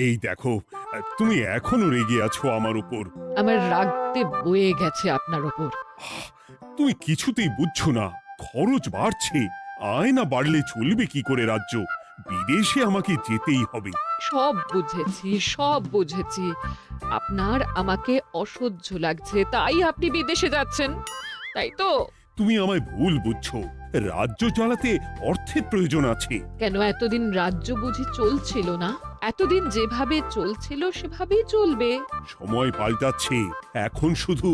এই দেখো, তুমি এখনো রেগে আছো আমার উপর। আমার রাগতে বয়ে গেছে আপনার ওপর। তুমি কিছুতেই বুঝছো না, খরচ বাড়ছে। আয় না বাড়লে চলবে কি করে রাজ্য? বিদেশে আমাকে যেতেই হবে। সব বুঝেছি, সব বুঝেছি। আপনার আমাকে অসহ্য লাগছে, তাই আপনি বিদেশে যাচ্ছেন, তাই তো? তুমি আমায় ভুল বুঝছো। রাজ্য চালাতে অর্থের প্রয়োজন আছে। কেন এতদিন রাজ্য বুঝি চলছিল না? এতদিন যেভাবে চলছিল সেভাবেই চলবে। সময় পাল্টাচ্ছে। এখন শুধু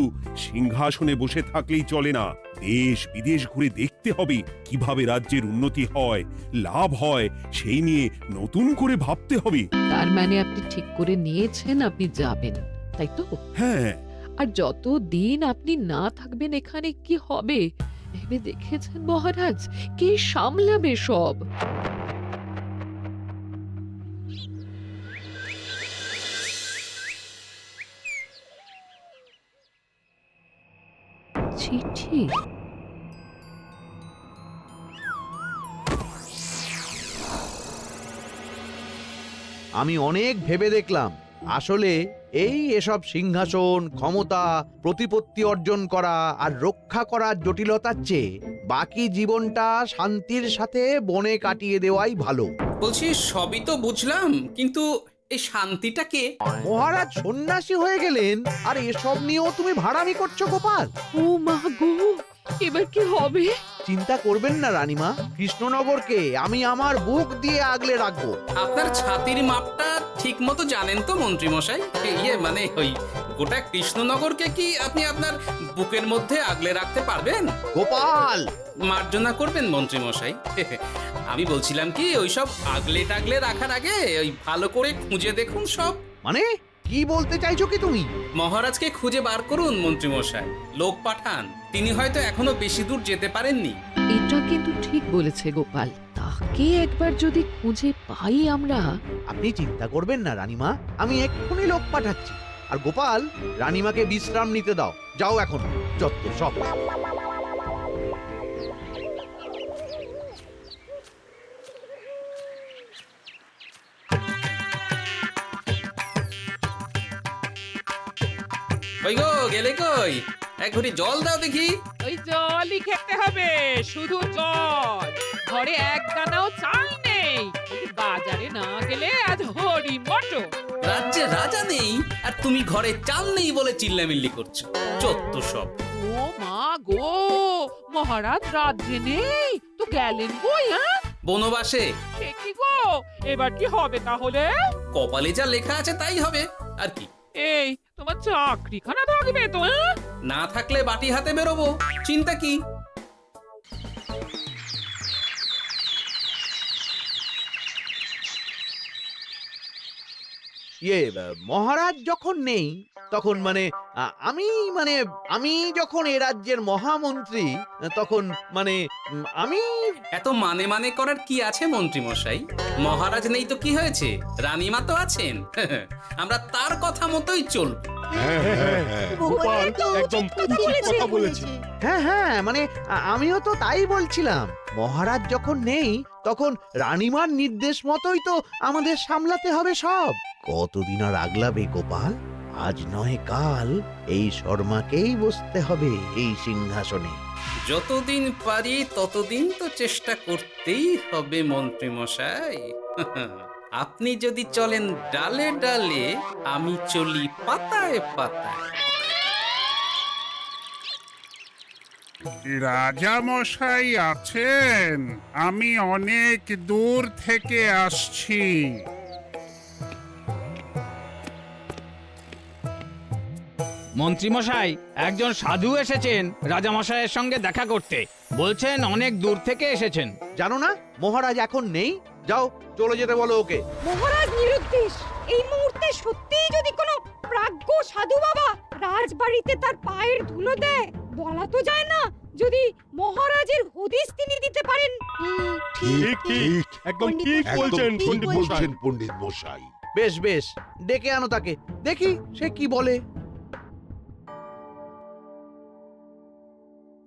সিংহাসনে বসে থাকলেই চলে না। দেশ বিদেশ ঘুরে দেখতে হবে কিভাবে রাজ্যের উন্নতি হয়, লাভ হয়, সেই নিয়ে নতুন করে ভাবতে হবে। তার মানে আপনি ঠিক করে নিয়েছেন আপনি যাবেন, তাই তো? হ্যাঁ। আর যতদিন আপনি না থাকবেন এখানে কি হবে ভেবে দেখেছেন মহারাজ? কে সামলাবে সব? চিঠি? আমি অনেক ভেবে দেখলাম, আসলে এসব সিংহাসন, ক্ষমতা, প্রতিপত্তি অর্জন করা আর রক্ষা করার জটিলতার চেয়ে বাকি জীবনটা শান্তির সাথে বনে কাটিয়ে দেওয়াই ভালো। বলছি সবই তো বুঝলাম, কিন্তু এই শান্তিটা কে? মহারাজ সন্ন্যাসী হয়ে গেলেন আর এসব নিয়েও তুমি ভাড়ামি করছো গোপাল? ও মা গো, এবার কি হবে? চিন্তা করবেন না রানীমা, কৃষ্ণনগরকে আমি আমার বুক দিয়ে আগলে রাখবো। আপনার ছাতির মাপটা ঠিক মতো জানেন তো মন্ত্রী মশাই? মানে ওই গোটা কৃষ্ণনগরকে কি আপনি আপনার বুকের মধ্যে আগলে রাখতে পারবেন? গোপাল! মার্জনা করবেন মন্ত্রী মশাই। আমি বলছিলাম কি, ওইসব আগলে টাগলে রাখার আগে ওই ভালো করে খুঁজে দেখুন সব। মানে কি বলতে চাইছো কি তুমি? মহারাজকে খুঁজে বার করুন মন্ত্রী মশাই, লোক পাঠান। তিনি হয়তো এখনো বেশি দূর যেতে পারেননি। এটা কিন্তু ঠিক বলেছে গোপাল, তাকে একবার যদি খুঁজে পাই আমরা। আপনি চিন্তা করবেন না রানীমা, আমি এক্ষুনি লোক পাঠাচ্ছি। আর গোপাল, রানীমাকে বিশ্রাম নিতে দাও। যাও এখন, যত সব। কই গো, গেলে কই? এক ঘটি জল দাও দেখি। ওই জলই খেতে হবে, শুধু জল। ঘরে এক দানাও চাল নেই। এই বাজারে না গেলে আজ হরি মটর। রাজ্যে রাজা নেই আর তুমি ঘরে চাল নেই বলে চিল্লামিল্লি করছো, চত্ব সব। ও মা গো, মহারাজ রাজ্যে নেই তো গেলেন কই? হ্যাঁ, বনবাসে। সে কি গো, এবার কি হবে তাহলে? কপালে যা লেখা আছে তাই হবে, আর কি। এই তোমার চাকরিখানা থাকবে তো? হ্যাঁ, না থাকলে বাটি হাতে বেরোবো, চিন্তা কি? মহারাজ যখন নেই তখন আমি আমি যখন এ রাজ্যের মহামন্ত্রী, তখন আমি এত মানে মানে করার কি আছে মন্ত্রী মশাই? মহারাজ নেই তো কি হয়েছে, রানীমা তো আছেন। আমরা তার কথা মতোই চলব। গোপাল একদম উচিত কথা বলেছে। হ্যাঁ হ্যাঁ, আমিও তো তাই বলছিলাম। মহারাজ যখন নেই তখন রানীমার নির্দেশ মতোই তো আমাদের সামলাতে হবে সব। কতদিন আর আগলাবে গোপাল? আজ নয় কাল এই শর্মাকেই বসতে হবে এই সিংহাসনে। যতদিন পারি ততদিন তো চেষ্টা করতেই হবে মন্ত্রী মশাই। আপনি যদি চলেন ডালে ডালে, আমি চলি পাতায় পাতায়। রাজা মশাই আছেন? আমি অনেক দূর থেকে আসছি। মন্ত্রীমশাই, একজন সাধু এসেছেন রাজামশাইয়ের সঙ্গে দেখা করতে। বলছেন অনেক দূর থেকে এসেছেন। জানো না মহারাজ এখন নেই? যাও, চলে যেতে বলো ওকে। মহারাজ নিরুদ্দেশ। এই মুহূর্তে সত্যিই যদি কোনো প্রাজ্ঞ সাধু বাবা রাজবাড়িতে তার পায়ের ধুলো দেয়, বলা তো যায় না যদি মহারাজের হদিস তিনি দিতে পারেন। ঠিক ঠিক, একদম ঠিক বলছেন পণ্ডিত মশাই। বেশ বেশ, ডেকে আনো তাকে, দেখি সে কি বলে।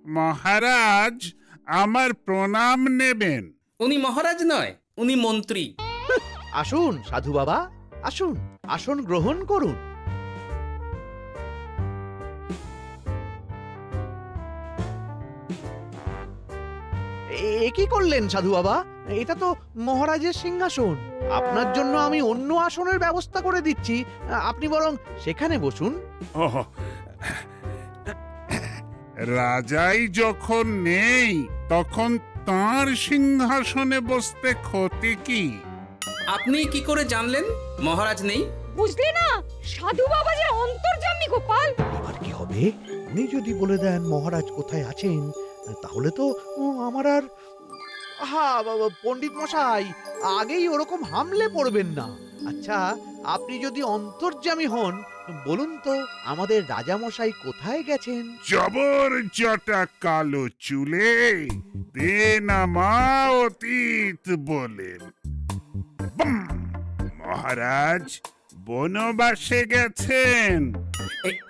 মহারাজ, আমার প্রণাম নেবেন। উনি মহারাজ নয়, উনি মন্ত্রী। আসুন সাধু বাবা, আসুন, আসন গ্রহণ করুন। এ কি করলেন সাধু বাবা? এটা তো মহারাজের সিংহাসন। আপনার জন্য আমি অন্য আসনের ব্যবস্থা করে দিচ্ছি, আপনি বরং সেখানে বসুন। ওহ, রাজাই যখন নেই তখন তার সিংহাসনে বসতে ক্ষতি কি? আপনি কি করে জানলেন মহারাজ নেই? বুঝলি না, সাধু বাবা যে অন্তর্যামী গোপাল। এবার কি হবে? উনি যদি বলে দেন মহারাজ কোথায় আছেন, তাহলে তো আমার আর বাবা, পণ্ডিত মশাই আগেই ওরকম হামলে পড়বেন না। আচ্ছা, আপনি যদি অন্তর্যামী হন, বলুন তো আমাদের রাজা মশাই কোথায় গেছেন? জবর জটা কালো চুলে দেনামা অতীত বলেন। বুম! মহারাজ বনবাসে গেছেন।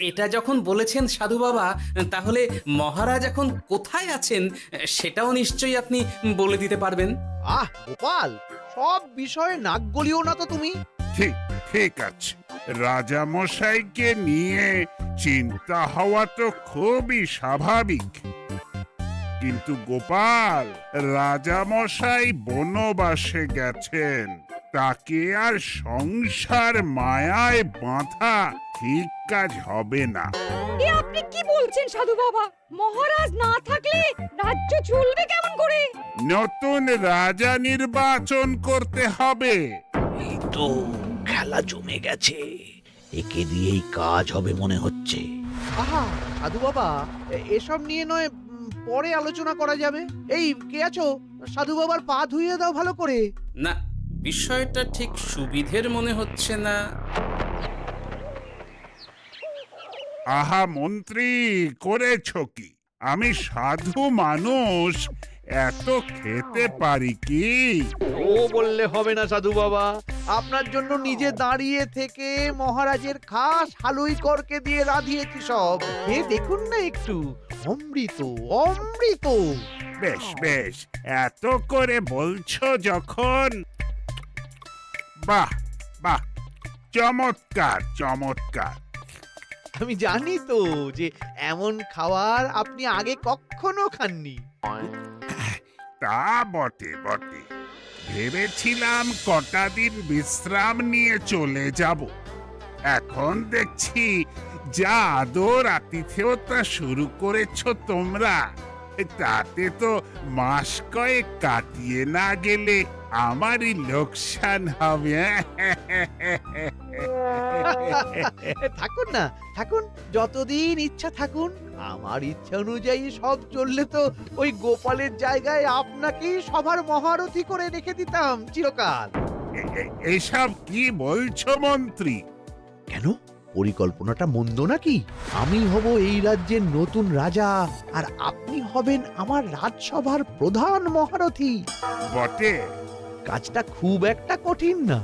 এটা যখন বলেছেন সাধু বাবা, তাহলে মহারাজ এখন কোথায় আছেন সেটাও নিশ্চয়ই আপনি বলে দিতে পারবেন। গোপাল, সব বিষয়ে নাক গলিও না তো তুমি। ঠিক ঠিক আছে, রাজা মশাইকে নিয়ে চিন্তা হওয়া তো খুবই স্বাভাবিক, কিন্তু গোপাল, রাজা মশাই বনবাসে গেছেন, তাকে আর সংসার মায়ায় বাঁধা ঠিক কাজ হবে না। এ আপনি কি বলছেন সাধু বাবা? মহারাজ না থাকলে রাজ্য চলবে কেমন করে? নতুন রাজা নির্বাচন করতে হবে। এই তো খেলা জমে গেছে, একে দিয়েই কাজ হবে মনে হচ্ছে। সাধু বাবা, এসব নিয়ে নয় পরে আলোচনা করা যাবে। এই কে আছো? সাধু বাবার পা ধুইয়ে দাও ভালো করে। না, বিষয়টা ঠিক সুবিধের মনে হচ্ছে না। আহা মন্ত্রী, করেছ কি? আমি সাধু মানুষ, এত খেতে পারি কি? ও বললে হবে না সাধু বাবা, আপনার জন্য নিজে দাঁড়িয়ে থেকে মহারাজের খাস হালুই করকে দিয়ে রাঁধিয়েছি সব। এ দেখুন না একটু, অমৃত অমৃত। বেশ বেশ, এত করে বলছো যখন, বাহ বাহ, চমৎকার চমৎকার। আমি জানি তো যে এমন খাবার আপনি আগে কখনো খাননি। তা বটে বটে, ভেবেছিলাম কটা দিন বিশ্রাম নিয়ে চলে যাব। এখন দেখছি যা আদর আতিথেয়তা শুরু করেছো তোমরা, তাতে তো মাস কয়েক কাটিয়ে না গেলে আমারই লোকসান হবে। থাকুন না, থাকুন, যতদিন ইচ্ছা থাকুন। আমার ইচ্ছা অনুযায়ী সব চললে তো ওই গোপালের জায়গায় আপনাকেই সবার মহারথী করে রেখে দিতাম চিরকাল। এসব কি বলছো মন্ত্রী? কেন, পরিকল্পনাটা মন্দ নাকি? আমি হব এই রাজ্যের নতুন রাজা, আর আপনি হবেন আমার রাজসভার প্রধান মহারথী। বটে, কাজটা খুব একটা কঠিন না।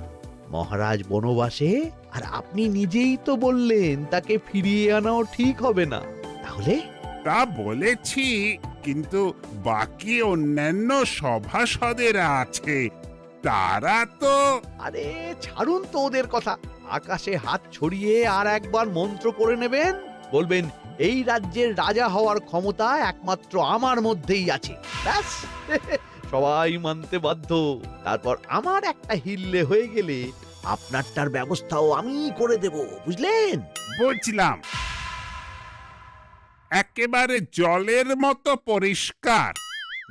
মহারাজ বনবাসে, আর আপনি নিজেই তো বললেন তাকে ফিরিয়ে আনাও ঠিক হবে না। তাহলে তা বলেছি, কিন্তু বাকি অন্যান্য সভাসদেরা আছে, তারা তো। আরে ছাড়ুন তো ওদের কথা। আকাশে হাত ছড়িয়ে আর একবার মন্ত্র পড়ে নেবেন, বলবেন এই রাজ্যের রাজা হওয়ার ক্ষমতা একমাত্র আমার মধ্যেই আছে। ব্যাস, সবাই মানতে বাধ্য। তারপর আমার একটা হিল্লে হয়ে গেলে আপনারটার ব্যবস্থাও আমি করে দেব, বুঝলেন? বুঝলাম, একেবারে জলের মতো পরিষ্কার।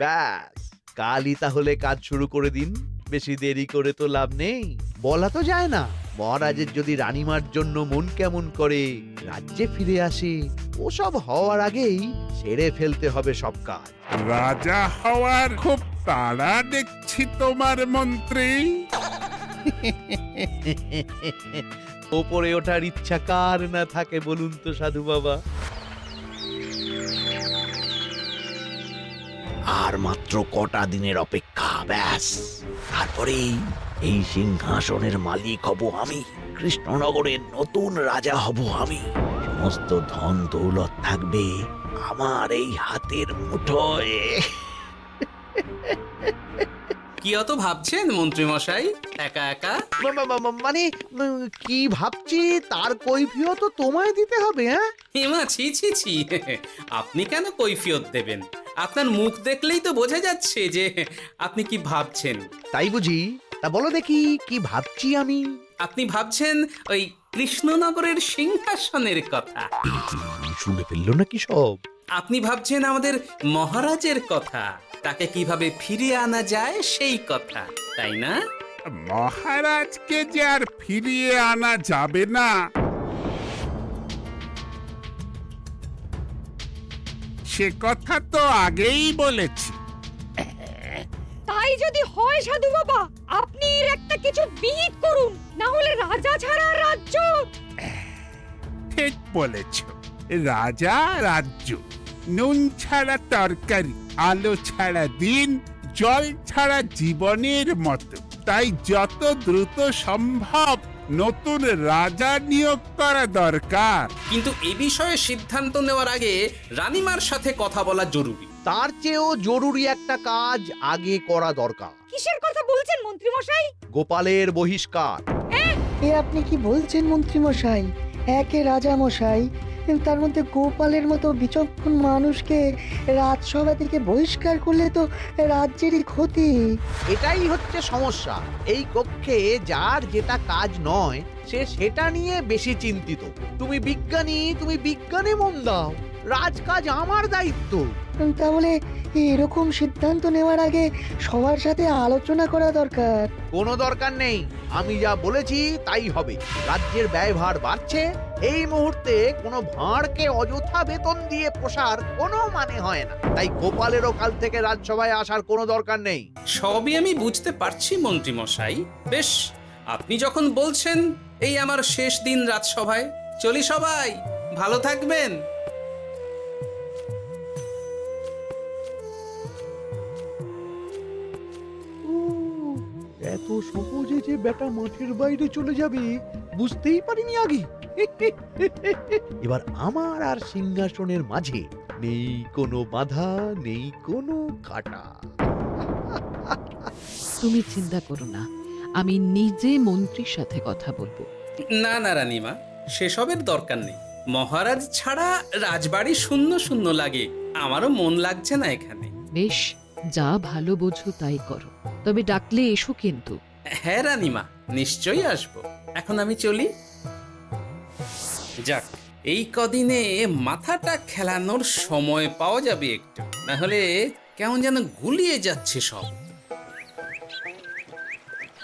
ব্যাস, কালই তাহলে কাজ শুরু করে দিন। বেশি দেরি করে তো লাভ নেই। বলা তো যায় না, মহারাজের যদি রানীমার জন্য মন কেমন করে, রাজ্যে ফিরে আসে, ওসব হওয়ার আগেই সেরে ফেলতে হবে সব কাজ। রাজা হওয়ার খুব তাড়া দেখছি তোমার মন্ত্রী। ওপরে ওঠার ইচ্ছা কার না থাকে বলুন তো সাধু বাবা? আর মাত্র কটা দিনের অপেক্ষা, ব্যাস, তারপরেই এই সিংহাসনের মালিক হব আমি। কৃষ্ণনগরের নতুন রাজা হব আমি। সমস্ত ধন দৌলত থাকবে আমার এই হাতের মুঠোয়। কি অত ভাবছেন মন্ত্রী মশাই একা একা? মানে কি ভাবছি তার কৈফিয়ত তো তোমায় দিতে হবে, হ্যাঁ? হিমা ছি ছি ছি, আপনি কেন কৈফিয়ত দেবেন? আপনার মুখ দেখলেই তো বোঝা যাচ্ছে যে আপনি কি ভাবছেন। তাই বুঝি? তা বলো দেখি কি ভাবছি আমি। আপনি ভাবছেন ওই কৃষ্ণনগরের সিংহাসনের কথা। শুনে ফেললো নাকি সব? আপনি ভাবছেন আমাদের মহারাজের কথা, তাকে কিভাবে ফিরিয়ে আনা যায় সেই কথা, তাই না? মহারাজকে যে আর ফিরিয়ে আনা যাবে না সে কথা তো আগেই বলেছি। তাই যদি হয় সাধু বাবা, আপনি এর একটা কিছু বিহিত করুন, না হলে রাজা ছাড়া রাজ্য। ঠিক বলেছ, রাজা রাজ্য, নুন ছাড়া তরকারি, আলো ছাড়া দিন, জল ছাড়া জীবনের মতো। তাই যত দ্রুত সম্ভব নতুন রাজা নিয়োগ করা দরকার। কিন্তু এ বিষয়ে সিদ্ধান্ত নেওয়ার আগে রানীমার সাথে কথা বলা জরুরি। তার চেয়েও জরুরি একটা কাজ আগে করা দরকার। কিসের কথা বলছেন মন্ত্রী মশাই? গোপালের বহিষ্কার। এ আপনি কি বলছেন মন্ত্রী মশাই? একে রাজা মশাই, তার মধ্যে গোপালের মতো বিচক্ষণ মানুষকে রাজসভা থেকে বহিষ্কার করলে তো রাজ্যেরই ক্ষতি। এটাই হচ্ছে সমস্যা। এই কক্ষে যার যেটা কাজ নয় সে সেটা নিয়ে বেশি চিন্তিত। তুমি বিজ্ঞানী মন দাও, রাজকাজ আমার দায়িত্ব। তাহলে এরকম সিদ্ধান্ত নেওয়ার আগে সবার সাথে আলোচনা করা দরকার। কোনো দরকার নেই, আমি যা বলেছি তাই হবে। রাজ্যের ব্যয়ভার বাড়ছে, এই মুহূর্তে কোনো ভাঁড়কে অযথা বেতন দিয়ে পোষার কোনো মানে হয় না। তাই গোপালেরও কাল থেকে রাজসভায় আসার কোনো দরকার নেই। সবই আমি বুঝতে পারছি মন্ত্রী মশাই। বেশ, আপনি যখন বলছেন, এই আমার শেষ দিন রাজসভায়, চলি সবাই, ভালো থাকবেন। এত সহজে যে বেটা মাঠের বাইরে চলে যাবে বুঝতেই পারিনি আগে। এবার আমার আর সিংহাসনের মাঝে নেই কোনো বাধা, নেই কোনো কাটা। তুমি চিন্তা করো না, আমি নিজে মন্ত্রীর সাথে কথা বলবো। না না রানীমা, সেসবের দরকার নেই। মহারাজ ছাড়া রাজবাড়ি শূন্য শূন্য লাগে, আমারও মন লাগছে না এখানে। বেশ, যা ভালো বোঝো তাই করো, তবে ডাকলে এসো কিন্তু। হ্যাঁ রানীমা, নিশ্চয়ই আসবো। এখন আমি চলি। যাক, এই কদিনে মাথাটা খেলানোর সময় পাওয়া যাবে একটু, না হলে কেমন যেন গুলিয়ে যাচ্ছে সব।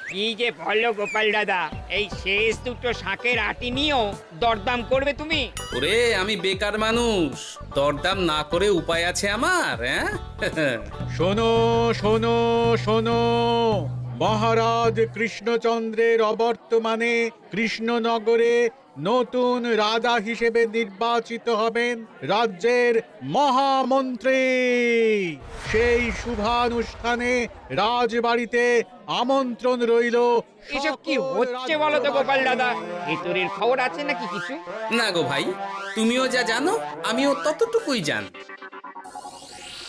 কি যে বলো গোপাল দাদা, এই শেষ দুটো শাঁখের আটি নিয়েও দরদাম করবে তুমি? ওরে, আমি বেকার মানুষ, দরদাম না করে উপায় আছে আমার? হ্যাঁ শোনো শোনো শোনো, মহারাজ কৃষ্ণচন্দ্রের অবর্তমানে কৃষ্ণনগরে নতুন রাজা হিসেবে নির্বাচিত হবেন রাজ্যের মহামন্ত্রী। সেই শুভানুষ্ঠানে রাজবাড়িতে আমন্ত্রণ রইল। এসব কি হচ্ছে বলো তো গোপাল দাদা? ভিতরের খবর আছে নাকি কিছু? না গো ভাই, তুমিও যা জানো আমিও ততটুকুই জানি।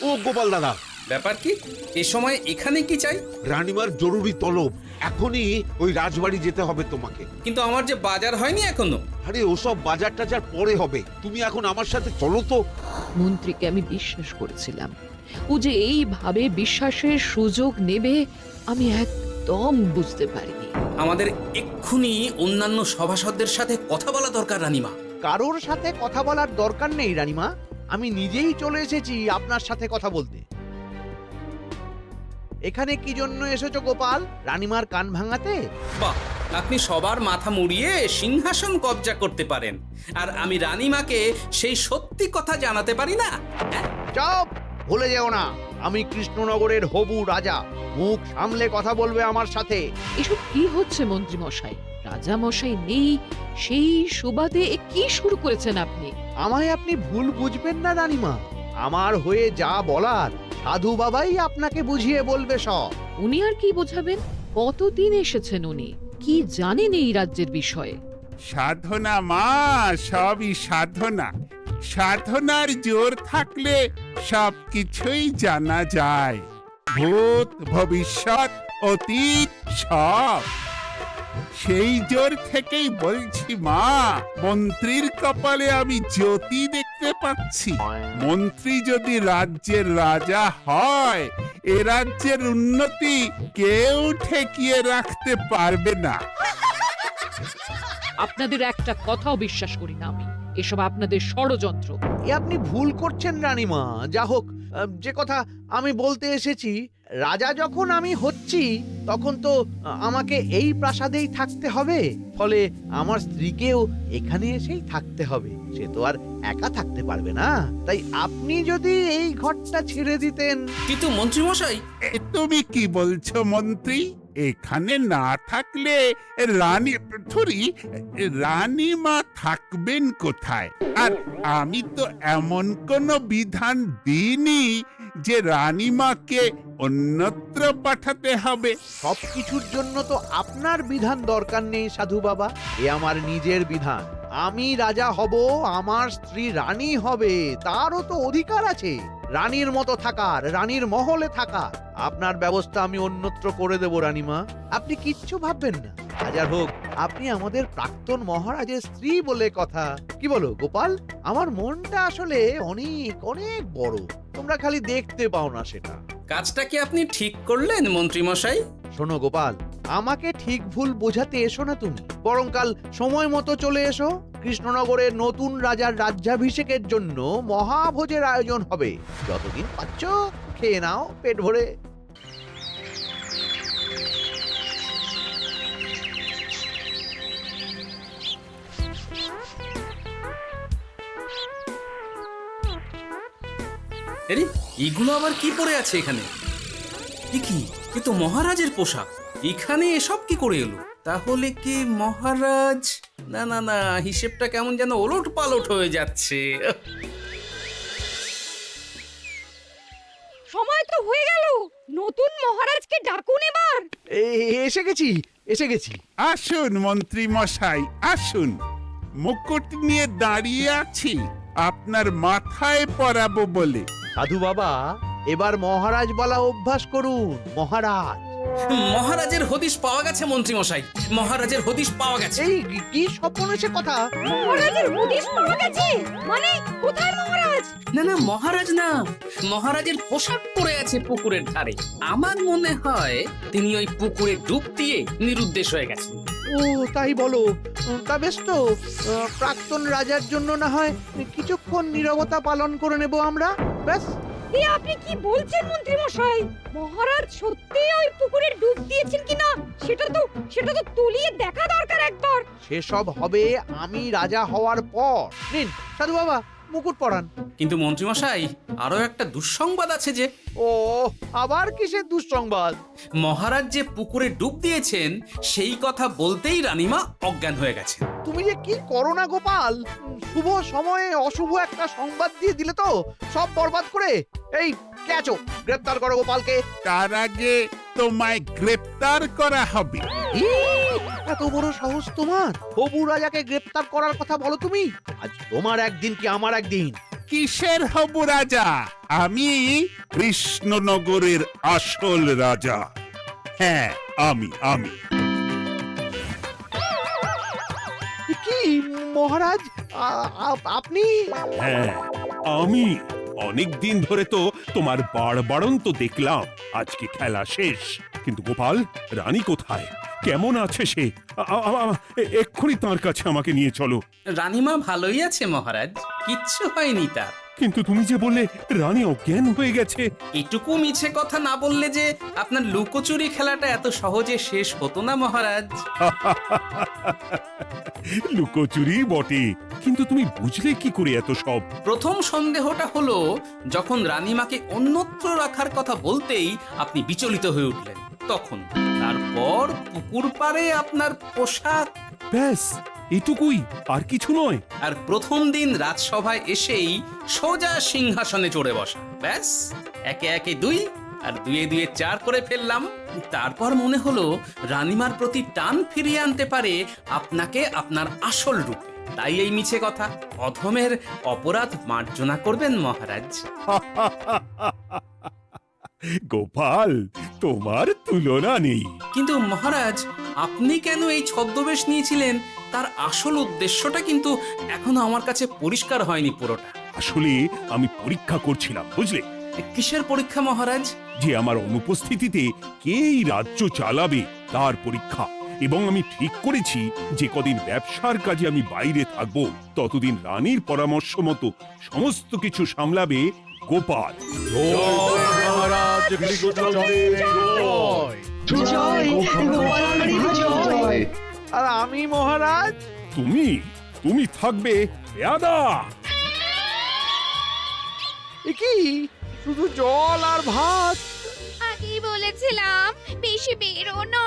ও গোপাল দাদা, ব্যাপার কি? এ সময় এখানে কি চাই? রানীমার জরুরি তলব, এখনই ওই রাজবাড়ি যেতে হবে তোমাকে। কিন্তু আমার যে বাজার হয়নি এখনো। আরে ওসব বাজার টাজার পরে হবে, তুমি এখন আমার সাথে চলো তো। মন্ত্রীকে আমি বিশ্বাস করেছিলাম, ও যে এইভাবে বিশ্বাসের সুযোগ নেবে আমি একদম বুঝতে পারিনি। আমাদের এক্ষুনি অন্যান্য সভাসদদের সাথে কথা বলা দরকার রানীমা। কারোর সাথে কথা বলার দরকার নেই রানীমা, আমি নিজেই চলে এসেছি আপনার সাথে কথা বলতে। এখানে কি জন্য এসেছো গোপাল? রানীমার কান ভাঙাতে? বাহ, আপনি সবার মাথা মুড়িয়ে সিংহাসন কবজা করতে পারেন, আর আমি রানীমাকে সেই সত্যি কথা জানাতে পারি না? চুপ! ভুলে যেও না, আমি কৃষ্ণনগরের হবু রাজা। মুখ সামলে কথা বলবে আমার সাথে। এসব কি হচ্ছে মন্ত্রী মশাই? রাজা মশাই নেই, সেই সুবাদে এ কি শুরু করেছেন আপনি? আমায় আপনি ভুল বুঝবেন না রানীমা, আমার হয়ে যা বলার সাধু বাবাই আপনাকে বুঝিয়ে বলবে সব। উনি আর কি বোঝাবেন? কতদিন এসেছেন উনি, কি জানেন এই রাজ্যের বিষয়ে? সাধনা মা, সবই সাধনা। সাধনার জোর থাকলে সব কিছুই জানা যায়। ভূত ভবিষ্যৎ অতীত সব। সেই জোর থেকেই বলছি মা, মন্ত্রীর কপালে আমি জ্যোতি দেখতে পাচ্ছি। মন্ত্রী যদি রাজ্যের রাজা হয়, এ রাজ্যের উন্নতি কেউ ঠেকিয়ে রাখতে পারবে না। আপনাদের একটা কথাও বিশ্বাস করি না আমি, এসব আপনাদের ষড়যন্ত্র। এ আপনি ভুল করছেন রানীমা। যা হোক, যে কথা আমি বলতে এসেছি, রাজা যখন আমি হচ্ছি তখন তো আমাকে এই প্রাসাদেই থাকতে হবে, ফলে আমার স্ত্রীকেও এখানে এসেই থাকতে হবে। সে তো আর একা থাকতে পারবে না। তাই আপনি যদি এই ঘরটা ছেড়ে দিতেন। কিন্তু মন্ত্রীমশাই, তুমি কি বলছো মন্ত্রী? এখানে না থাকলে রানীমা থাকবেন কোথায়? আর আমি তো এমন কোন বিধান দিইনি যে রানীমাকে অন্যত্র পাঠাতে হবে। সবকিছুর জন্য তো আপনার বিধান দরকার নেই সাধু বাবা, এ আমার নিজের বিধান। আমি রাজা হব, আমার স্ত্রী রানী হবে, তারও তো অধিকার আছে রানীর মতো থাকার, রানীর মহলে থাকার। আপনার ব্যবস্থা আমি অন্যত্র করে দেব রানীমা, আপনি কিচ্ছু ভাববেন না। হাজার হোক আপনি আমাদের প্রাক্তন মহারাজের স্ত্রী বলে কথা। কি বলো গোপাল? আমার মনটা আসলে অনেক অনেক বড়, তোমরা খালি দেখতে পাও না সেটা। কাজটা কি আপনি ঠিক করলেন মন্ত্রীমশাই? শোনো গোপাল, আমাকে ঠিক ভুল বোঝাতে এসো না তুমি, বরং কাল সময় মতো চলে এসো। কৃষ্ণনগরের নতুন রাজার রাজ্যাভিষেকের জন্য মহাভোজের আয়োজন হবে। যতদিন পাচ্ছ খেয়ে নাও পেট ভরে। আরে এগুলো আবার কি পরে আছে এখানে? কি এ তো মহারাজের পোশাক, এখানে এসব কি করে এলো? তাহলে কি মহারাজ? না না না, হিসেবটা কেমন যেন ওলট পালট হয়ে যাচ্ছে। সময় তো হয়ে গেল, নতুন মহারাজকে ডাকুন এবার। এসে গেছি, এসে গেছি। আসুন মন্ত্রী মশাই, আসুন। মুকুট নিয়ে দাঁড়িয়ে আছি আপনার মাথায় পরাবো বলে। সাধু বাবা, এবার মহারাজ বলা অভ্যাস করুন। মহারাজ। মহারাজের হদিশ পাওয়া গেছে মন্ত্রীমশাই, মহারাজের হদিশ পাওয়া গেছে। এই কি স্বপ্নের কথা? মহারাজের হদিশ পাওয়া গেছে মানে কোথায় মহারাজ? না না, মহারাজ না, মহারাজের পোশাক পরে আছে পুকুরের ধারে। আমার মনে হয় তিনি ওই পুকুরে ডুব দিয়ে নিরুদ্দেশ হয়ে গেছেন। ও তাই বলো? তা বেশ তো, প্রাক্তন রাজার জন্য না হয় কিছুক্ষণ নীরবতা পালন করে নেব আমরা, ব্যাস। এ আপনি কি বলছেন মন্ত্রী মশাই? মহারাজ সত্যি ওই পুকুরে ডুব দিয়েছেন কিনা সেটা তো তুলিয়ে দেখা দরকার একবার। সেসব হবে আমি রাজা হওয়ার পর। নিন সাধু বাবা, মুকুট পরান। কিন্তু মন্ত্রীমশাই, আরো একটা দুঃসংবাদ আছে যে। ও আবার কিসের দুঃসংবাদ? মহারাজ যে পুকুরে ডুব দিয়েছেন সেই কথা বলতেই রানীমা অজ্ঞান হয়ে গেছে। তুমি যে কি করো না গোপাল, শুভ সময়ে অশুভ একটা সংবাদ দিয়ে দিলে তো সব বরবাদ করে। এই কে আছো? গ্রেপ্তার করো গোপালকে। তার আগে তোমায় গ্রেপ্তার করা হবে। এত বড় সাহস তোমার? হবু রাজাকে গ্রেপ্তার করার কথা বলো তুমি? আজ তোমার একদিন কি আমার একদিন। কিসের হবু রাজা? আমি কৃষ্ণনগরের আসল রাজা। হ্যাঁ, আমি। কি মহারাজ, আপনি? হ্যাঁ, আমি। অনেক দিন ধরে তো তোমার বাড়বাড়ন্ত দেখলাম, আজকে খেলা শেষ। কিন্তু গোপাল, রানী কোথায়? কেমন আছে সে? এক্ষুনি তার কাছে আমাকে নিয়ে চলো। রানীমা ভালোই আছে মহারাজ, কিচ্ছু হয়নি তার। কিন্তু তুমি যে বললে রানী অজ্ঞান হয়ে গেছে। এটুকু মিছে কথা না বললে যে আপনার লুকোচুরি খেলাটা এত সহজে শেষ হতো না মহারাজ। লুকোচুরি বটে, কিন্তু তুমি বুঝলে কি করে এত সব? প্রথম সন্দেহটা হলো যখন রানীমাকে অন্যত্র রাখার কথা বলতেই আপনি বিচলিত হয়ে উঠলেন, তখন। তারপর পুকুর পাড়ে আপনার পোশাক। ব্যাস এটুকুই, আর কিছু নয়। আর প্রথম দিন রাজসভায় এসেই সোজা সিংহাসনে চড়ে বসা, ব্যাস। একে একে 2 আর 2 এ 2 4 করে ফেললাম। তারপর মনে হলো রানীমার প্রতি টান ফিরিয়ে আনতে পারে আপনাকে আপনার আসল রূপে। তাই এই মিছে কথা। অধমের অপরাধ মার্জনা করবেন মহারাজ। গোপাল, তোমার তুলনা নেই। কিন্তু মহারাজ, আপনি কেন এই ছদ্মবেশ নিয়েছিলেন তার আসল উদ্দেশ্যটা কিন্তু এখনো আমার কাছে পরিষ্কার হয়নি পুরোটা। আসলে আমি পরীক্ষা করছিলাম, বুঝলে, কিসের পরীক্ষা মহারাজ? যে আমার অনুপস্থিতিতে কে এই রাজ্য চালাবে তার পরীক্ষা। এবং আমি ঠিক করেছি যে কদিন ব্যবসার কাজে আমি বাইরে থাকবো ততদিন রানীর পরামর্শ মতো সমস্ত কিছু সামলাবে গোপাল। মহারাজ কৃষ্ণচন্দ্রের জয়। জয় গোপালের জয়। আর আমি মহারাজ? তুমি থাকবে পেয়াদা। এ কি শুধু জল আর ভাত? আগেই বলেছিলাম বেশি বেরো না,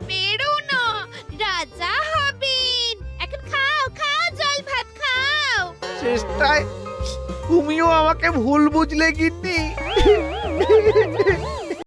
বেরো না, রাজা হবেন। এখন খাও খাও, জল ভাত খাও। চেষ্টায় তুমিও আমাকে ভুল বুঝলে গিন্নি।